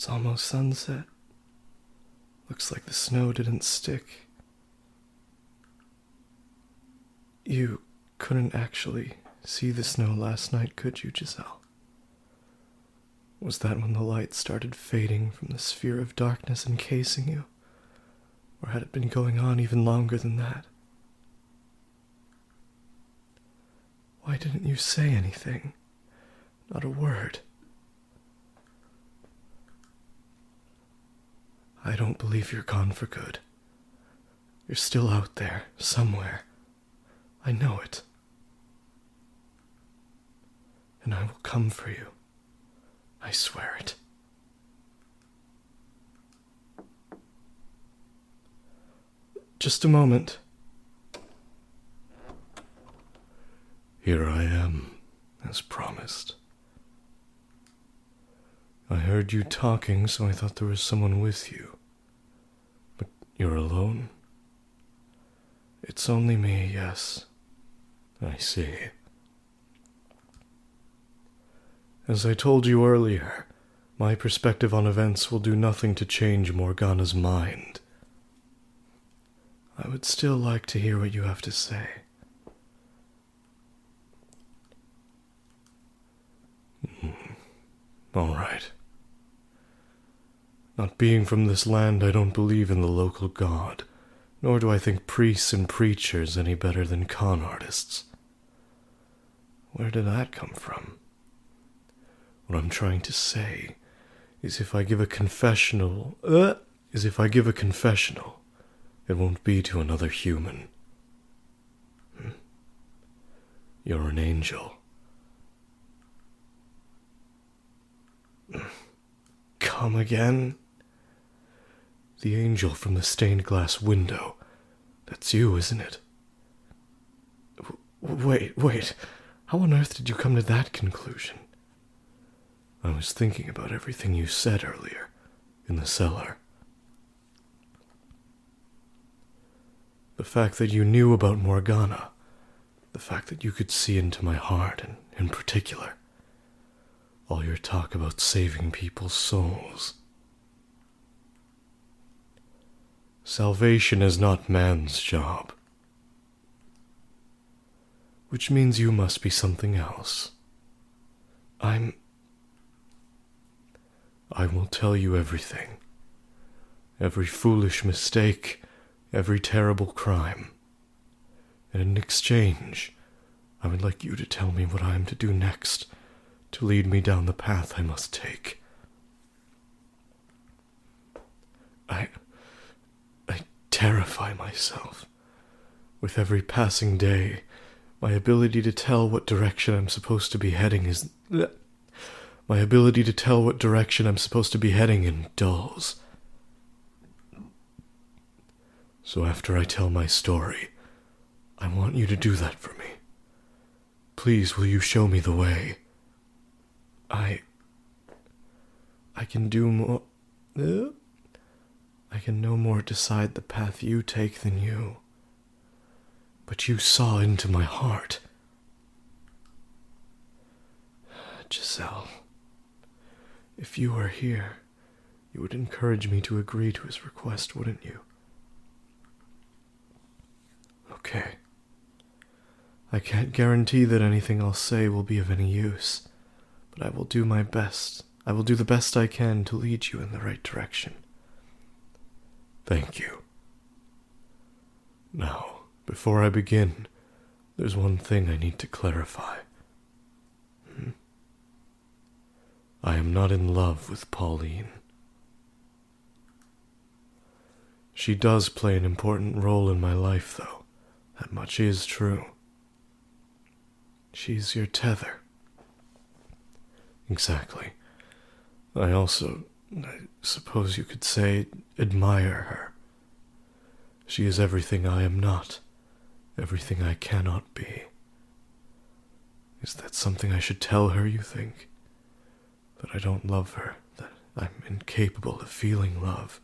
It's almost sunset. Looks like the snow didn't stick. You couldn't actually see the snow last night, could you, Giselle? Was that when the light started fading from the sphere of darkness encasing you? Or had it been going on even longer than that? Why didn't you say anything? Not a word. I don't believe you're gone for good. You're still out there, somewhere. I know it. And I will come for you. I swear it. Just a moment. Here I am, as promised. I heard you talking, so I thought there was someone with you. But you're alone? It's only me, yes. I see. As I told you earlier, my perspective on events will do nothing to change Morgana's mind. I would still like to hear what you have to say. All right. Not being from this land, I don't believe in the local god, nor do I think priests and preachers any better than con artists. Where did that come from? What I'm trying to say is if I give a confessional, it won't be to another human. You're an angel. Come again? The angel from the stained glass window. That's you, isn't it? Wait. How on earth did you come to that conclusion? I was thinking about everything you said earlier, in the cellar. The fact that you knew about Morgana, the fact that you could see into my heart, and in particular, all your talk about saving people's souls. Salvation is not man's job. Which means you must be something else. I will tell you everything. Every foolish mistake, every terrible crime. And in exchange, I would like you to tell me what I am to do next, to lead me down the path I must take. I terrify myself. With every passing day, my ability to tell what direction I'm supposed to be heading dulls. So after I tell my story, I want you to do that for me. Please, will you show me the way? I can do more. I can no more decide the path you take than you. But you saw into my heart. Giselle, if you were here, you would encourage me to agree to his request, wouldn't you? Okay. I can't guarantee that anything I'll say will be of any use, but I will do my best. I will do the best I can to lead you in the right direction. Thank you. Now, before I begin, there's one thing I need to clarify. I am not in love with Pauline. She does play an important role in my life, though. That much is true. She's your tether. Exactly. I suppose you could say, admire her. She is everything I am not, everything I cannot be. Is that something I should tell her, you think? That I don't love her, that I'm incapable of feeling love?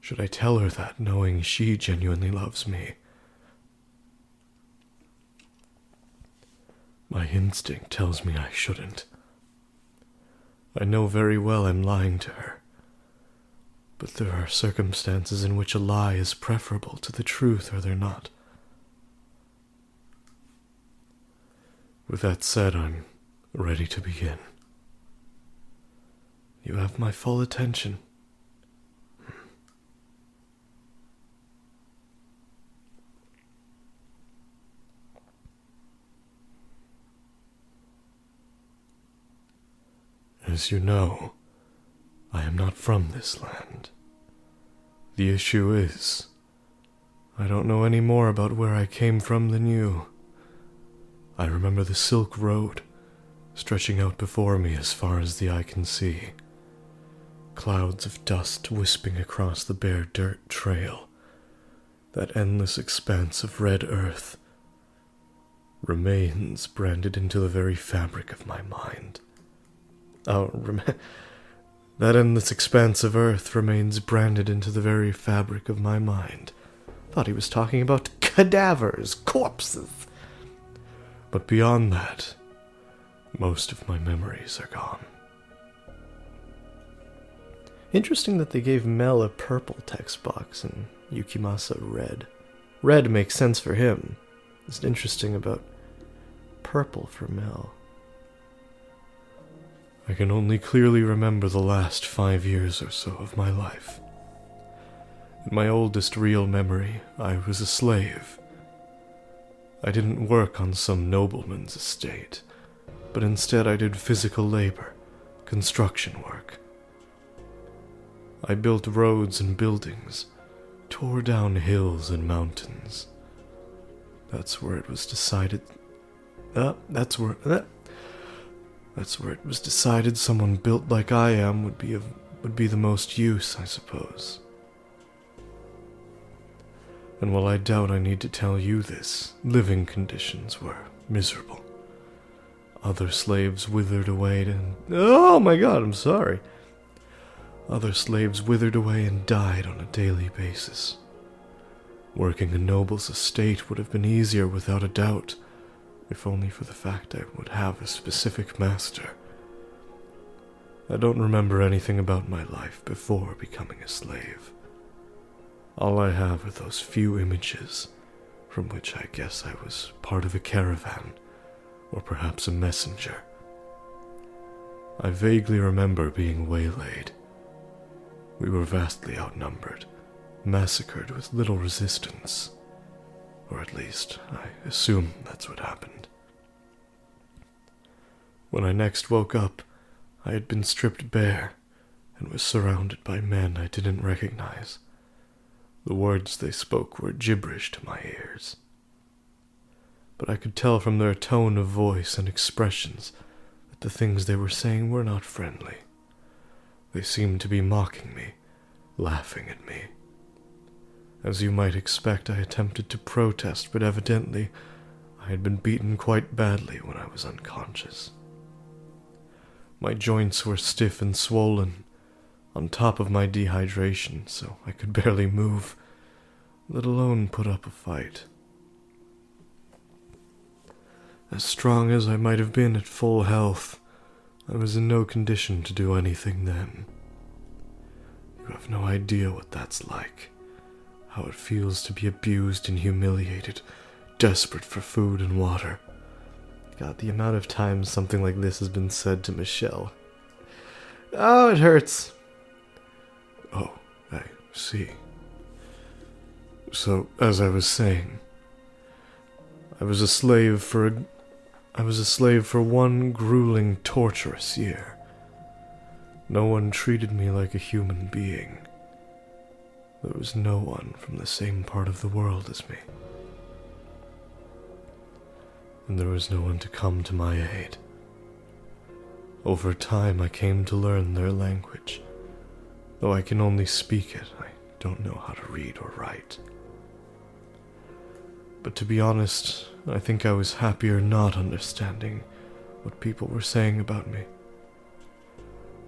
Should I tell her that, knowing she genuinely loves me? My instinct tells me I shouldn't. I know very well I'm lying to her, but there are circumstances in which a lie is preferable to the truth, are there not? With that said, I'm ready to begin. You have my full attention. As you know, I am not from this land. The issue is, I don't know any more about where I came from than you. I remember the Silk Road, stretching out before me as far as the eye can see. Clouds of dust wisping across the bare dirt trail. That endless expanse of red earth. Remains branded into the very fabric of my mind. That endless expanse of earth remains branded into the very fabric of my mind. Thought he was talking about cadavers, corpses. But beyond that, most of my memories are gone. Interesting that they gave Mel a purple text box and Yukimasa red. Red makes sense for him. It's interesting about purple for Mel. I can only clearly remember the last 5 years or so of my life. In my oldest real memory, I was a slave. I didn't work on some nobleman's estate, but instead I did physical labor, construction work. I built roads and buildings, tore down hills and mountains. That's where it was decided someone built like I am would be the most use, I suppose. And while I doubt I need to tell you this, living conditions were miserable. Other slaves withered away and... Oh my god, I'm sorry. Other slaves withered away and died on a daily basis. Working a noble's estate would have been easier without a doubt, if only for the fact I would have a specific master. I don't remember anything about my life before becoming a slave. All I have are those few images, from which I guess I was part of a caravan, or perhaps a messenger. I vaguely remember being waylaid. We were vastly outnumbered, massacred with little resistance. Or at least, I assume that's what happened. When I next woke up, I had been stripped bare, and was surrounded by men I didn't recognize. The words they spoke were gibberish to my ears. But I could tell from their tone of voice and expressions that the things they were saying were not friendly. They seemed to be mocking me, laughing at me. As you might expect, I attempted to protest, but evidently I had been beaten quite badly when I was unconscious. My joints were stiff and swollen, on top of my dehydration, so I could barely move, let alone put up a fight. As strong as I might have been at full health, I was in no condition to do anything then. You have no idea what that's like. How it feels to be abused and humiliated, desperate for food and water. God, the amount of times something like this has been said to Michelle. Oh, it hurts. Oh, I see. So, as I was saying, I was a slave for one grueling, torturous year. No one treated me like a human being. There was no one from the same part of the world as me. And there was no one to come to my aid. Over time, I came to learn their language. Though I can only speak it, I don't know how to read or write. But to be honest, I think I was happier not understanding what people were saying about me.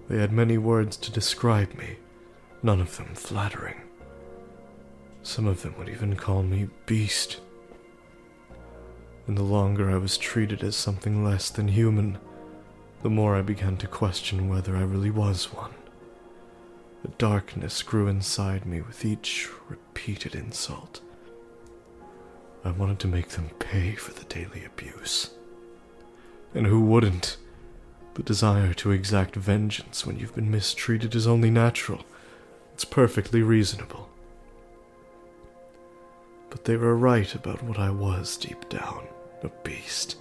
They had many words to describe me, none of them flattering. Some of them would even call me beast. And the longer I was treated as something less than human, the more I began to question whether I really was one. The darkness grew inside me with each repeated insult. I wanted to make them pay for the daily abuse. And who wouldn't? The desire to exact vengeance when you've been mistreated is only natural. It's perfectly reasonable. But they were right about what I was deep down, a beast,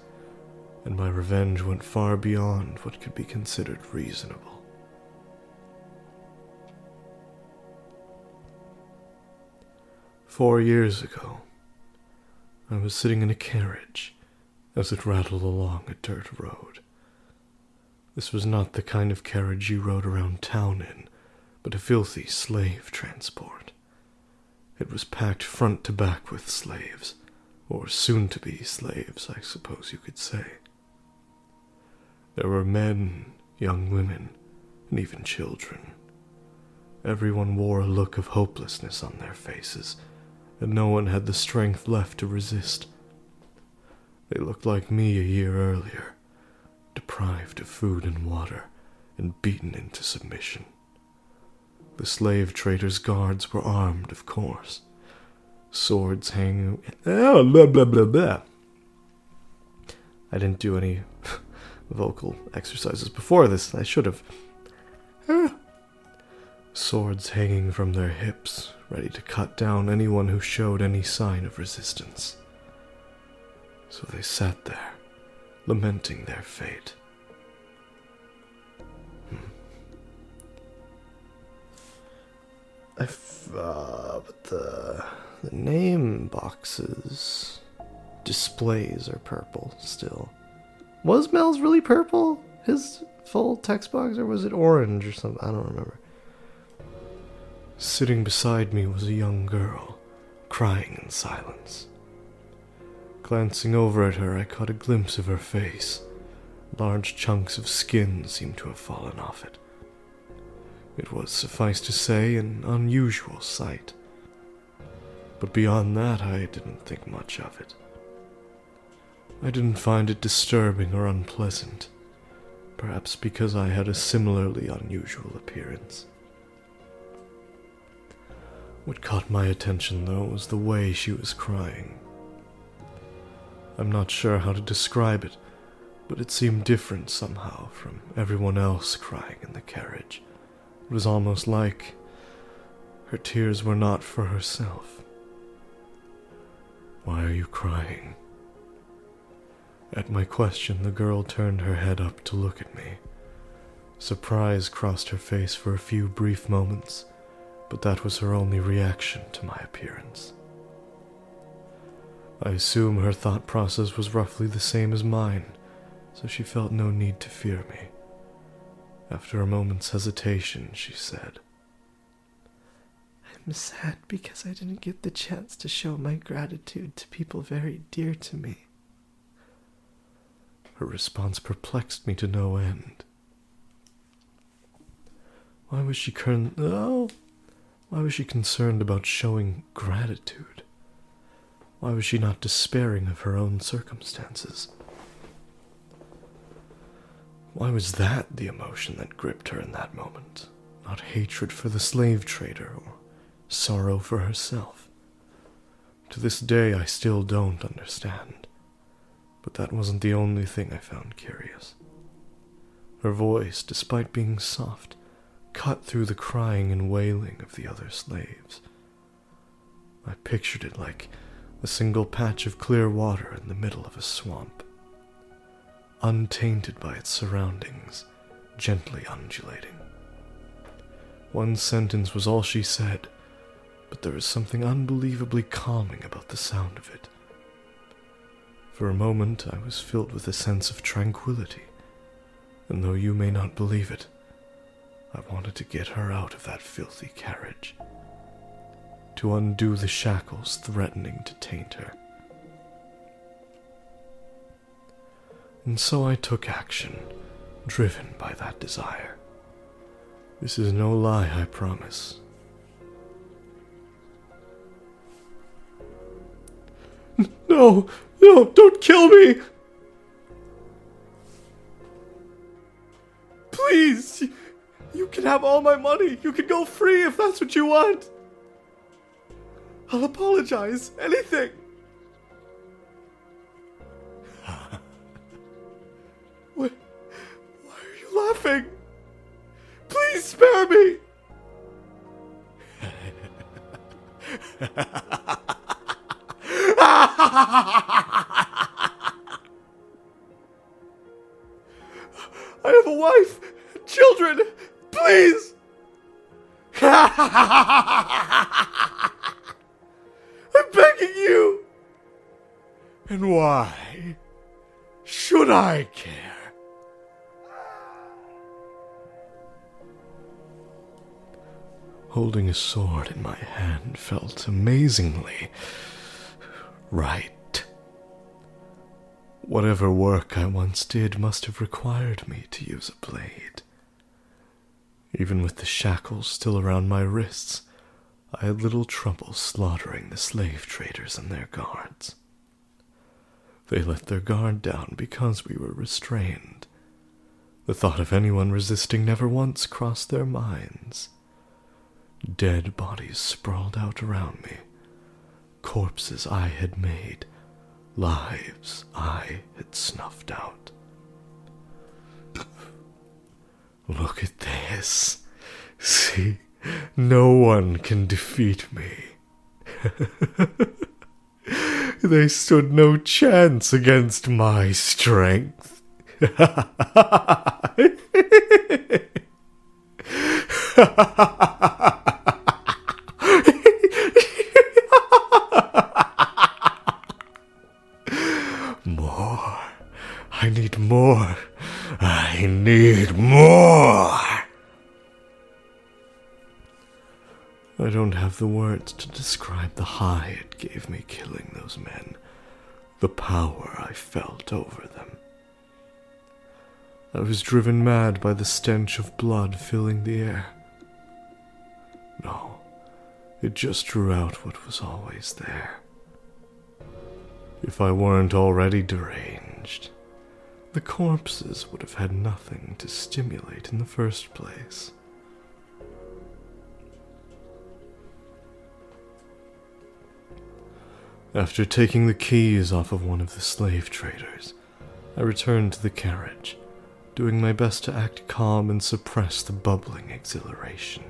and my revenge went far beyond what could be considered reasonable. "4 years ago, I was sitting in a carriage as it rattled along a dirt road. This was not the kind of carriage you rode around town in, but a filthy slave transport. It was packed front to back with slaves, or soon-to-be slaves, I suppose you could say. There were men, young women, and even children. Everyone wore a look of hopelessness on their faces, and no one had the strength left to resist. They looked like me a year earlier, deprived of food and water, and beaten into submission. The slave traders' guards were armed, of course. Swords hanging... blah, blah, blah, blah. I didn't do any vocal exercises before this. I should have. Swords hanging from their hips, ready to cut down anyone who showed any sign of resistance. So they sat there, lamenting their fate. But the name boxes displays are purple still. Was Mel's really purple? His full text box, or was it orange or something? I don't remember. Sitting beside me was a young girl, crying in silence. Glancing over at her, I caught a glimpse of her face. Large chunks of skin seemed to have fallen off it. It was, suffice to say, an unusual sight. But beyond that, I didn't think much of it. I didn't find it disturbing or unpleasant, perhaps because I had a similarly unusual appearance. What caught my attention, though, was the way she was crying. I'm not sure how to describe it, but it seemed different somehow from everyone else crying in the carriage. It was almost like her tears were not for herself. "Why are you crying?" At my question, the girl turned her head up to look at me. Surprise crossed her face for a few brief moments, but that was her only reaction to my appearance. I assume her thought process was roughly the same as mine, so she felt no need to fear me. After a moment's hesitation, she said, "I'm sad because I didn't get the chance to show my gratitude to people very dear to me." Her response perplexed me to no end. Why was she concerned about showing gratitude? Why was she not despairing of her own circumstances? Why was that the emotion that gripped her in that moment? Not hatred for the slave trader or sorrow for herself. To this day, I still don't understand. But that wasn't the only thing I found curious. Her voice, despite being soft, cut through the crying and wailing of the other slaves. I pictured it like a single patch of clear water in the middle of a swamp, untainted by its surroundings, gently undulating. One sentence was all she said, but there was something unbelievably calming about the sound of it. For a moment, I was filled with a sense of tranquility, and though you may not believe it, I wanted to get her out of that filthy carriage, to undo the shackles threatening to taint her. And so I took action, driven by that desire. This is no lie, I promise. No, don't kill me! Please! You can have all my money. You can go free if that's what you want. I'll apologize. Anything. Why are you laughing? Please spare me. I have a wife, children. Please. I'm begging you. And why should I care? Holding a sword in my hand felt amazingly right. Whatever work I once did must have required me to use a blade. Even with the shackles still around my wrists, I had little trouble slaughtering the slave traders and their guards. They let their guard down because we were restrained. The thought of anyone resisting never once crossed their minds. Dead bodies sprawled out around me, corpses I had made, lives I had snuffed out. Look at this. See, no one can defeat me. They stood no chance against my strength. More. I need more. I need more. I don't have the words to describe the high it gave me killing those men, the power I felt over them. I was driven mad by the stench of blood filling the air. No, it just drew out what was always there. If I weren't already deranged, the corpses would have had nothing to stimulate in the first place. After taking the keys off of one of the slave traders, I returned to the carriage, doing my best to act calm and suppress the bubbling exhilaration.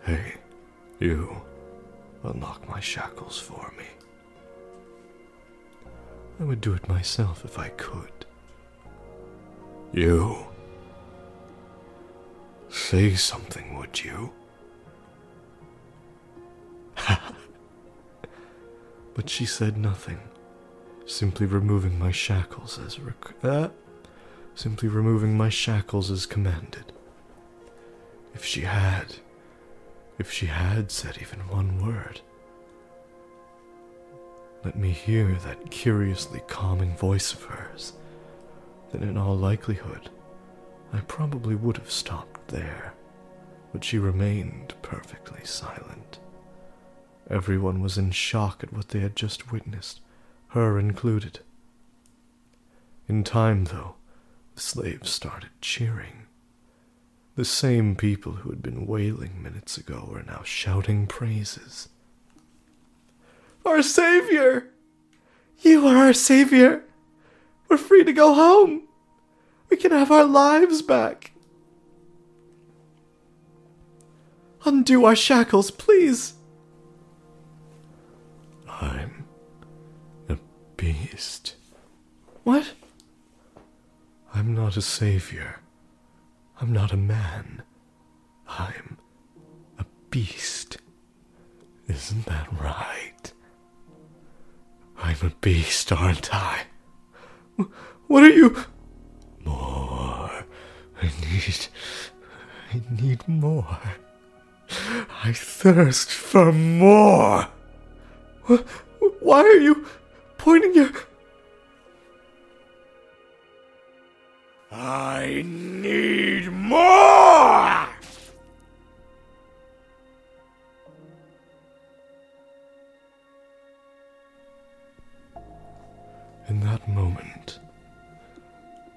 Hey, you, unlock my shackles for me. I would do it myself if I could. You, say something, would you? But she said nothing, simply removing my shackles as commanded. If she had said even one word, let me hear that curiously calming voice of hers, then in all likelihood, I probably would have stopped there, but she remained perfectly silent. Everyone was in shock at what they had just witnessed, her included. In time, though, the slaves started cheering. The same people who had been wailing minutes ago were now shouting praises. Our savior! You are our savior! We're free to go home! We can have our lives back! Undo our shackles, please! I'm a beast. What? I'm not a savior. I'm not a man. I'm a beast. Isn't that right? I'm a beast, aren't I? What are you? More. I need more. I thirst for more. Why are you pointing your... I need more! In that moment,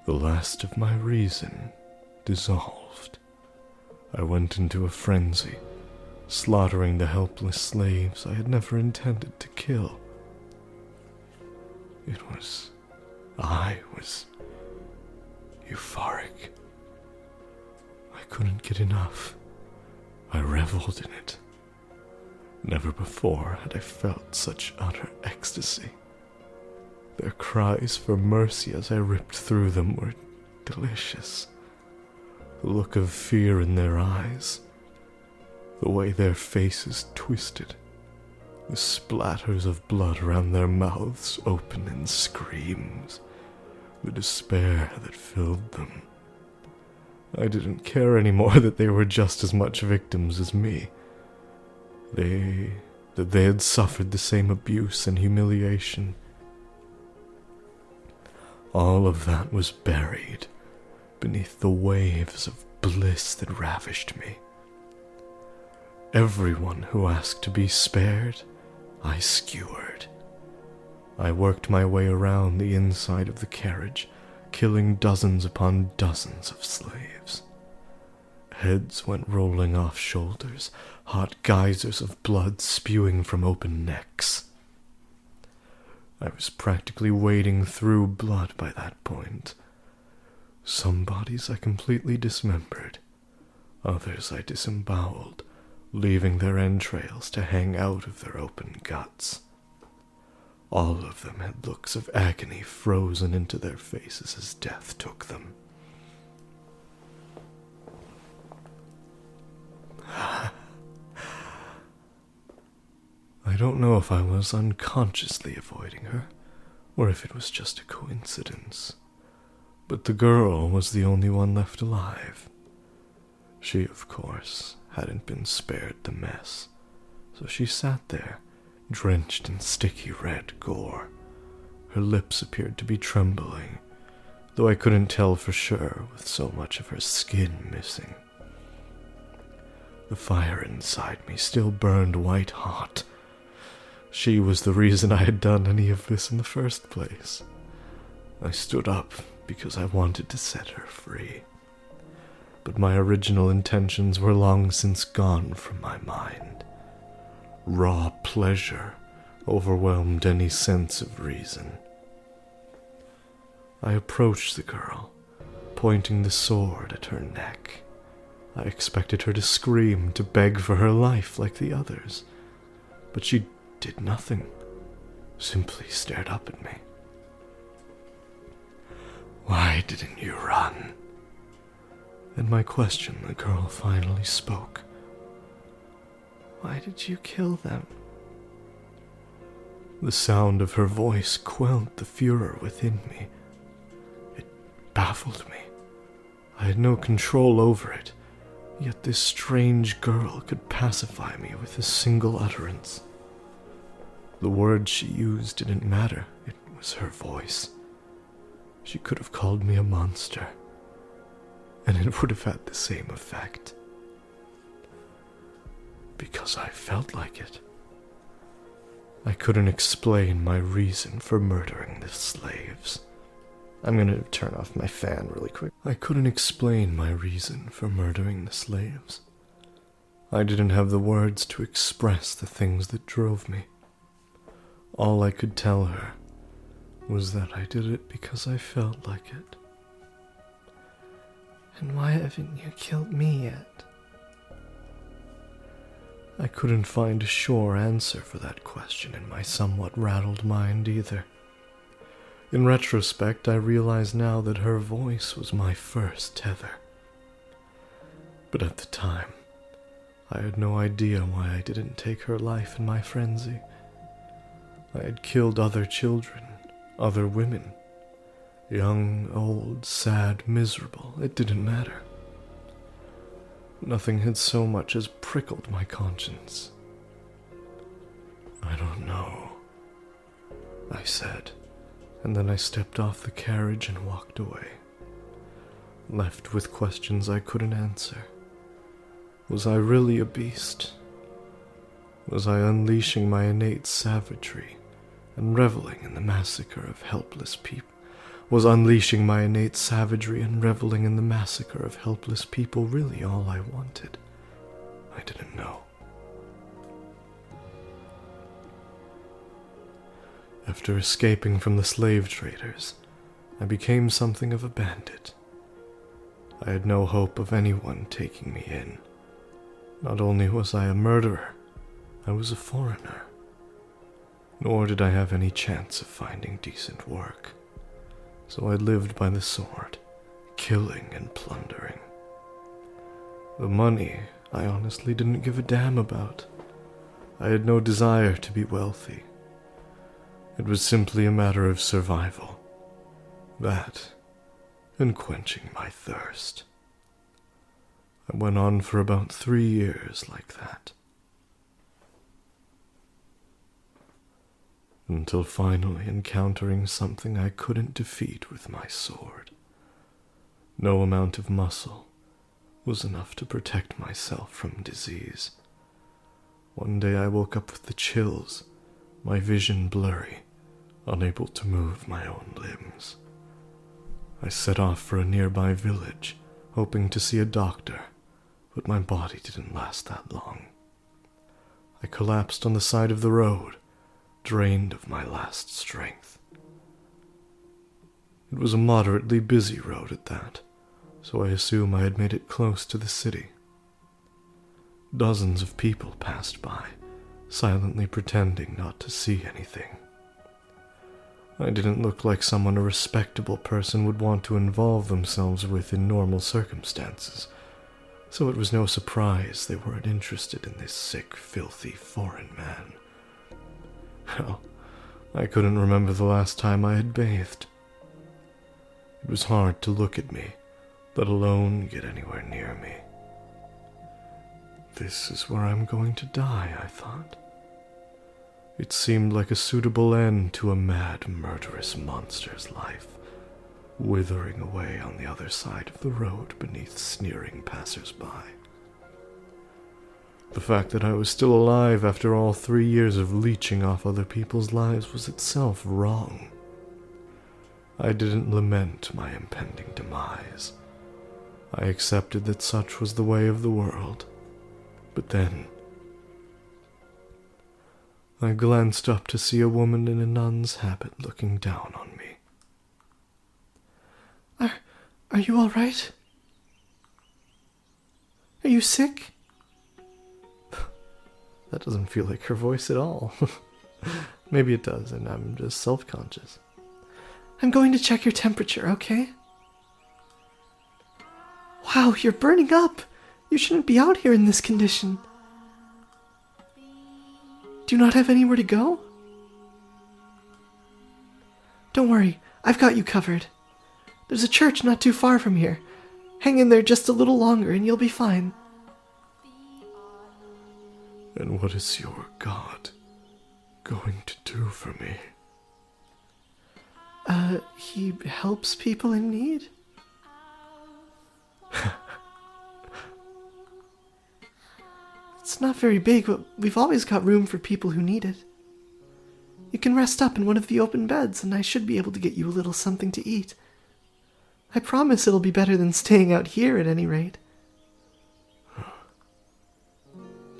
the last of my reason dissolved. I went into a frenzy, slaughtering the helpless slaves I had never intended to kill. I was euphoric. I couldn't get enough. I reveled in it. Never before had I felt such utter ecstasy. Their cries for mercy as I ripped through them were delicious. The look of fear in their eyes, the way their faces twisted, the splatters of blood around their mouths open in screams, the despair that filled them. I didn't care anymore that they were just as much victims as me. That they had suffered the same abuse and humiliation. All of that was buried beneath the waves of bliss that ravished me. Everyone who asked to be spared, I skewered. I worked my way around the inside of the carriage, killing dozens upon dozens of slaves. Heads went rolling off shoulders, hot geysers of blood spewing from open necks. I was practically wading through blood by that point. Some bodies I completely dismembered. Others I disemboweled, leaving their entrails to hang out of their open guts. All of them had looks of agony frozen into their faces as death took them. I don't know if I was unconsciously avoiding her, or if it was just a coincidence, but the girl was the only one left alive. She, of course, hadn't been spared the mess, so she sat there, drenched in sticky red gore. Her lips appeared to be trembling, though I couldn't tell for sure with so much of her skin missing. The fire inside me still burned white hot. She was the reason I had done any of this in the first place. I stood up because I wanted to set her free. But my original intentions were long since gone from my mind. Raw pleasure overwhelmed any sense of reason. I approached the girl, pointing the sword at her neck. I expected her to scream, to beg for her life like the others, but she did nothing, simply stared up at me. "Why didn't you run?" At my question, the girl finally spoke. "Why did you kill them?" The sound of her voice quelled the furor within me. It baffled me. I had no control over it, yet this strange girl could pacify me with a single utterance. The words she used didn't matter, it was her voice. She could have called me a monster, and it would have had the same effect. Because I felt like it. I couldn't explain my reason for murdering the slaves. I'm gonna turn off my fan really quick. I couldn't explain my reason for murdering the slaves. I didn't have the words to express the things that drove me. All I could tell her was that I did it because I felt like it. "And why haven't you killed me yet?" I couldn't find a sure answer for that question in my somewhat rattled mind either. In retrospect, I realize now that her voice was my first tether. But at the time, I had no idea why I didn't take her life in my frenzy. I had killed other children, other women. Young, old, sad, miserable, it didn't matter. Nothing had so much as prickled my conscience. "I don't know," I said, and then I stepped off the carriage and walked away, left with questions I couldn't answer. Was I really a beast? Was I unleashing my innate savagery and reveling in the massacre of helpless people? Was unleashing my innate savagery and reveling in the massacre of helpless people really all I wanted? I didn't know. After escaping from the slave traders, I became something of a bandit. I had no hope of anyone taking me in. Not only was I a murderer, I was a foreigner. Nor did I have any chance of finding decent work. So I lived by the sword, killing and plundering. The money I honestly didn't give a damn about. I had no desire to be wealthy. It was simply a matter of survival. That, and quenching my thirst. I went on for about 3 years like that. Until finally encountering something I couldn't defeat with my sword. No amount of muscle was enough to protect myself from disease. One day I woke up with the chills, my vision blurry, unable to move my own limbs. I set off for a nearby village, hoping to see a doctor, but my body didn't last that long. I collapsed on the side of the road, drained of my last strength. It was a moderately busy road at that, so I assume I had made it close to the city. Dozens of people passed by, silently pretending not to see anything. I didn't look like someone a respectable person would want to involve themselves with in normal circumstances, so it was no surprise they weren't interested in this sick, filthy, foreign man. Hell, I couldn't remember the last time I had bathed. It was hard to look at me, let alone get anywhere near me. This is where I'm going to die, I thought. It seemed like a suitable end to a mad, murderous monster's life, withering away on the other side of the road beneath sneering passers-by. The fact that I was still alive after all 3 years of leeching off other people's lives was itself wrong. I didn't lament my impending demise. I accepted that such was the way of the world. But then, I glanced up to see a woman in a nun's habit looking down on me. Are you all right? Are you sick? That doesn't feel like her voice at all. Maybe it does, and I'm just self-conscious. I'm going to check your temperature, okay? Wow, you're burning up! You shouldn't be out here in this condition. Do you not have anywhere to go? Don't worry, I've got you covered. There's a church not too far from here. Hang in there just a little longer and you'll be fine. And what is your God going to do for me? He helps people in need? It's not very big, but we've always got room for people who need it. You can rest up in one of the open beds, and I should be able to get you a little something to eat. I promise it'll be better than staying out here at any rate.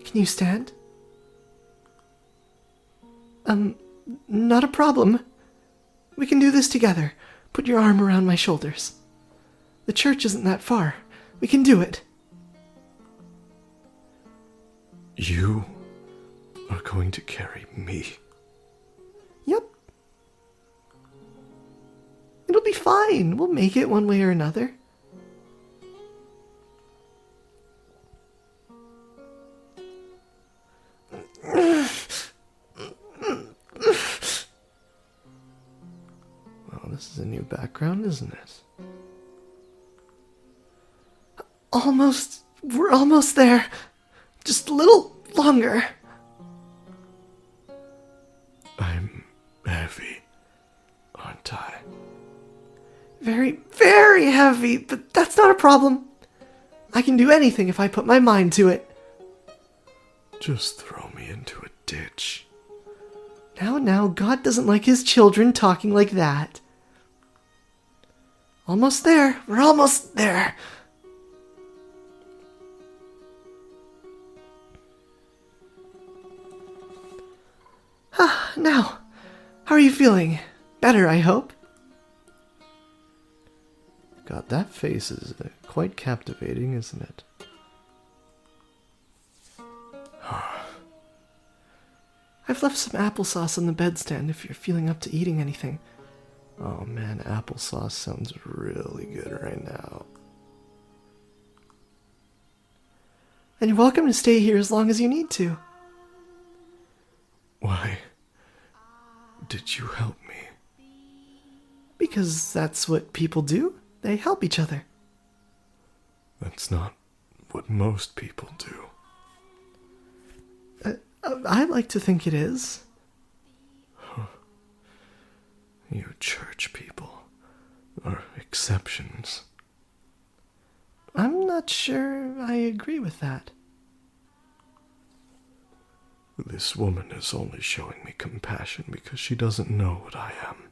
Can you stand? Not a problem. We can do this together. Put your arm around my shoulders. The church isn't that far. We can do it. You are going to carry me? Yep. It'll be fine. We'll make it one way or another. Well, this is a new background, isn't it? We're almost there. Just a little longer. I'm heavy, aren't I? Very, very heavy, but that's not a problem. I can do anything if I put my mind to it. Just throw me into a ditch. Now, God doesn't like his children talking like that. Almost there. We're almost there. Now, how are you feeling? Better, I hope. God, that face is quite captivating, isn't it? I've left some applesauce on the bedstand if you're feeling up to eating anything. Oh man, applesauce sounds really good right now. And you're welcome to stay here as long as you need to. Why did you help me? Because that's what people do. They help each other. That's not what most people do. I like to think it is. You church people are exceptions. I'm not sure I agree with that. This woman is only showing me compassion because she doesn't know what I am.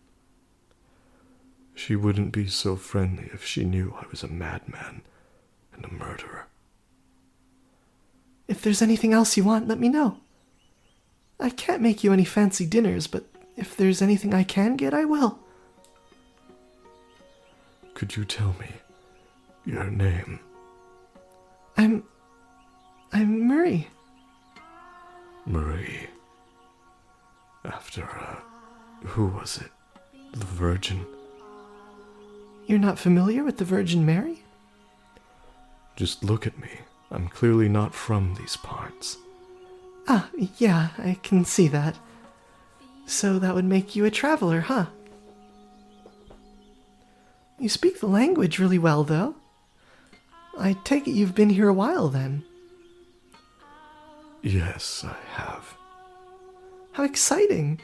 She wouldn't be so friendly if she knew I was a madman and a murderer. If there's anything else you want, let me know. I can't make you any fancy dinners, but if there's anything I can get, I will. Could you tell me your name? I'm Murray. Marie. After, who was it? The Virgin? You're not familiar with the Virgin Mary? Just look at me. I'm clearly not from these parts. Ah, yeah, I can see that. So that would make you a traveler, huh? You speak the language really well, though. I take it you've been here a while, then. Yes, I have. How exciting!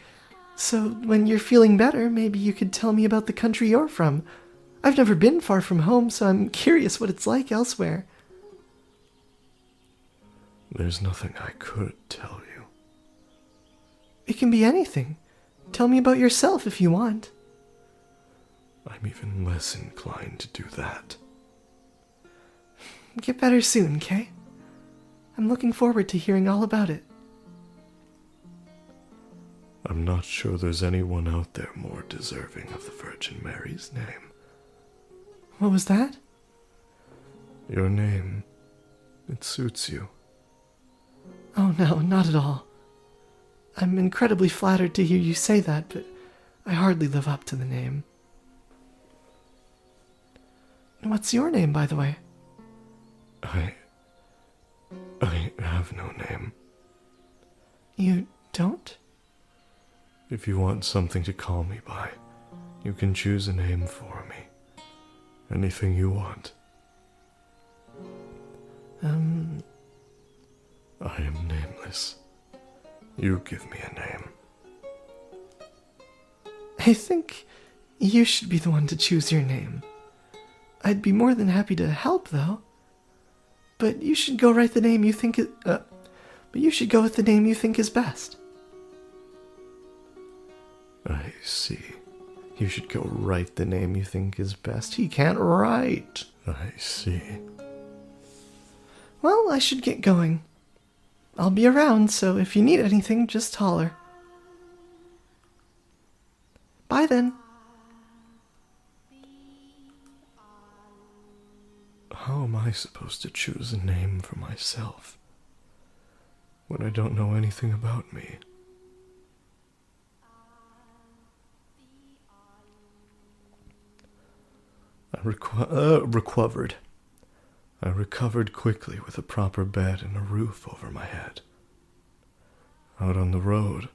So, when you're feeling better, maybe you could tell me about the country you're from. I've never been far from home, so I'm curious what it's like elsewhere. There's nothing I could tell you. It can be anything. Tell me about yourself if you want. I'm even less inclined to do that. Get better soon, Kay? I'm looking forward to hearing all about it. I'm not sure there's anyone out there more deserving of the Virgin Mary's name. What was that? Your name. It suits you. Oh no, not at all. I'm incredibly flattered to hear you say that, but I hardly live up to the name. What's your name, by the way? I have no name. You don't? If you want something to call me by, you can choose a name for me. Anything you want. I am nameless. You give me a name. I think you should be the one to choose your name. I'd be more than happy to help, though. But you should go with the name you think is best. I see. You should go write the name you think is best. He can't write. I see. Well, I should get going. I'll be around, so if you need anything, just holler. Bye then. How am I supposed to choose a name for myself when I don't know anything about me? I recovered. I recovered quickly with a proper bed and a roof over my head. Out on the road,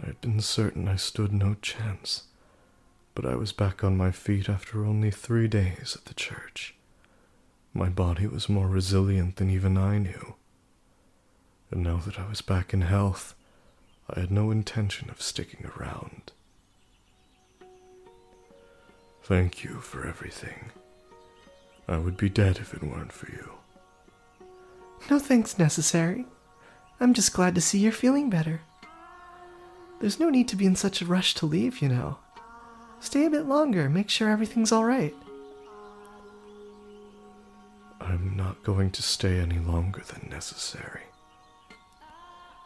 I had been certain I stood no chance, but I was back on my feet after only 3 days at the church. My body was more resilient than even I knew. And now that I was back in health, I had no intention of sticking around. Thank you for everything. I would be dead if it weren't for you. No thanks necessary. I'm just glad to see you're feeling better. There's no need to be in such a rush to leave, you know. Stay a bit longer, make sure everything's alright. I'm not going to stay any longer than necessary.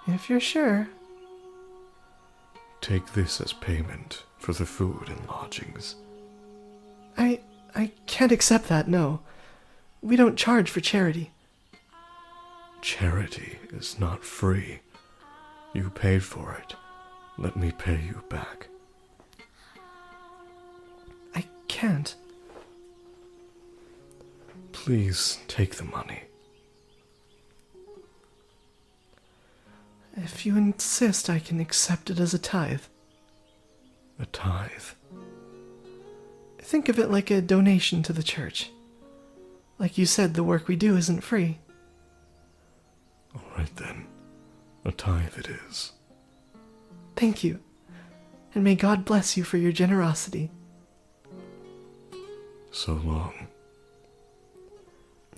If you're sure. Take this as payment for the food and lodgings. I can't accept that, no. We don't charge for charity. Charity is not free. You paid for it. Let me pay you back. I can't. Please take the money. If you insist, I can accept it as a tithe. A tithe. Think of it like a donation to the church. Like you said, the work we do isn't free. All right then. A tithe it is. Thank you. And may God bless you for your generosity. So long.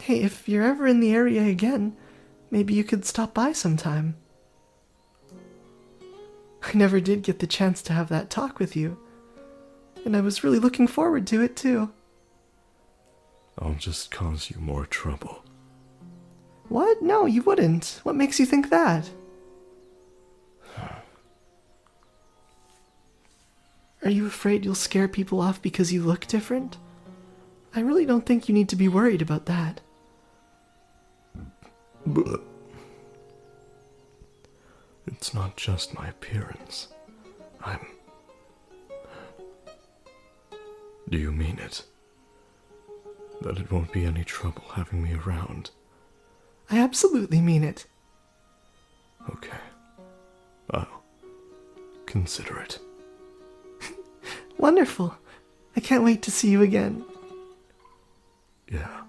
Hey, if you're ever in the area again, maybe you could stop by sometime. I never did get the chance to have that talk with you, and I was really looking forward to it too. I'll just cause you more trouble. What? No, you wouldn't. What makes you think that? Are you afraid you'll scare people off because you look different? I really don't think you need to be worried about that. But it's not just my appearance. Do you mean it? That it won't be any trouble having me around? I absolutely mean it. Okay. I'll consider it. Wonderful. I can't wait to see you again. Yeah.